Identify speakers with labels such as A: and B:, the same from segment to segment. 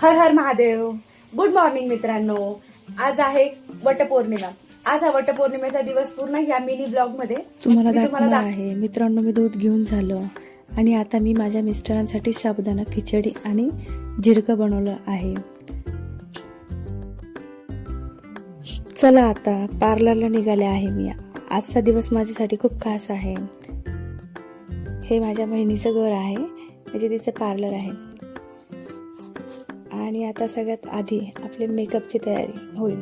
A: हर हर Mahadev. Good morning मित्रांनो. आज आहे वटपौर्णिमा. आज हा वटपौर्णिमेचा दिवस पूर्ण या मिनी ब्लॉग मध्ये
B: तुम्हाला दाखवणार आहे. मित्रांनो, मी दूध घेऊन झालो आणि आता मी माझ्या मिस्टरांसाठी साबुदाणा खिचडी आणि जिरकं बनवलं आहे. चला आता पार्लरला निघाले आहे मी. आजचा दिवस माझ्यासाठी खूप खास आहे. हे माझ्या बहिणीचं घर आहे, म्हणजे तिचं पार्लर आहे. आणि आता सगळ्यात आधी आपले मेकअपची तयारी होईल.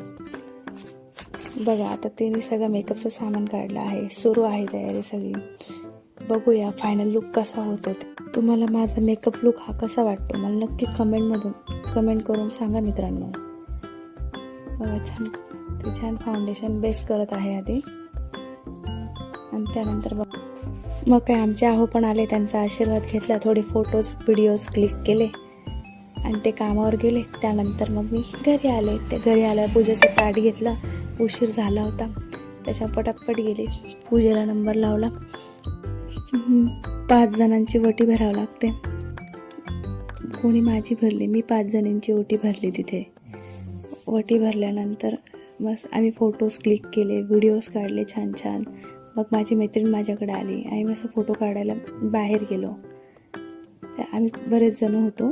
B: बघा, आता तिने सगळं मेकअपचं सामान काढलं आहे. सुरू आहे तयारी सगळी. बघूया फायनल लुक कसा होतो. तुम्हाला माझा मेकअप लुक हा कसा वाटतो मला नक्की कमेंट करून सांगा मित्रांनो. बघा, छान फाउंडेशन बेस करत आहे आधी, आणि त्यानंतर मग काय आमचे आहो पण आले. त्यांचा आशीर्वाद घेतला, थोडे फोटोज व्हिडिओज क्लिक केले आणि ते कामावर गेले. त्यानंतर मग मी घरी आले. ते घरी आल्यावर पूजेचं ताट घेतलं. उशीर झाला होता, त्याच्या पटापट गेले. पूजेला नंबर लावला. 5 जणांची ओटी भरावं लागते. कोणी माझी भरली, मी 5 जणांची ओटी भरली. तिथे ओटी भरल्यानंतर मग आम्ही फोटोज क्लिक केले, व्हिडिओज काढले छान. मग माझी मैत्रीण माझ्याकडे आली आणि मस्त फोटो काढायला बाहेर गेलो. आम्ही बरेच जण होतो.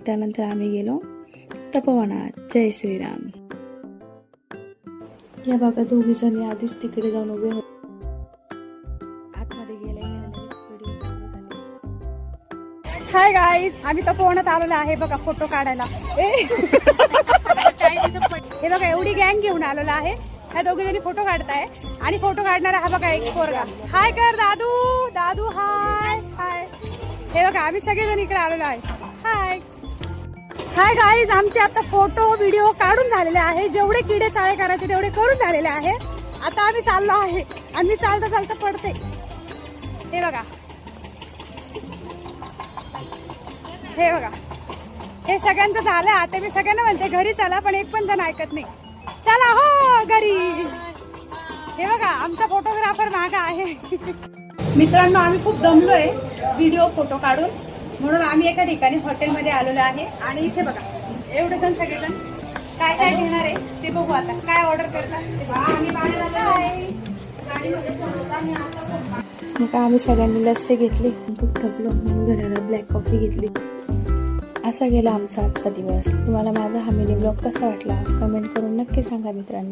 B: त्यानंतर आम्ही गेलो तपोवनात. जय श्रीराम. या बघा, 2 जणी आधीच तिकडे जाऊन उभे होते. आतमध्ये गेले.
A: हाय गाईज, आम्ही तपोवनात आलेलो आहे. बघा, फोटो काढायला. हे बघा, एवढी गँग घेऊन आलेलो आहे. ह्या 2 जणी फोटो काढताय आणि फोटो काढणारा हा बघा एक पोरगा. हाय कर दादू. हाय. हे बघा, आम्ही सगळेजण इकडे आलेलो आहे. हाय गाईज, आमचे आता फोटो व्हिडिओ काढून झालेले आहे. जेवढे किडे चाळे करायचे तेवढे करून झालेले आहे. आता आम्ही चाललो आहे आणि मी चालता पडते. हे बघा, हे सगळ्यांचं झालं. आता मी सगळ्यांना म्हणते घरी चला, पण एक पण जण ऐकत नाही. चला हो घरी. हे बघा, आमचा फोटोग्राफर मागा आहे. मित्रांनो, आम्ही खूप दमलोय व्हिडिओ फोटो काढून, म्हणून आम्ही एका ठिकाणी हॉटेलमध्ये आलेलो आहे. आणि इथे बघा, एवढे जण सगळेजण काय घेणार आहे ते बघू. आता काय ऑर्डर करतात.
B: मग आम्ही सगळ्यांनी लस्सी घेतली. खूप थकलो म्हणून घराला ब्लॅक कॉफी घेतली. असा गेला आमचा आजचा दिवस. तुम्हाला माझा हा मिनी ब्लॉग कसा वाटला कमेंट करून नक्की सांगा मित्रांनो.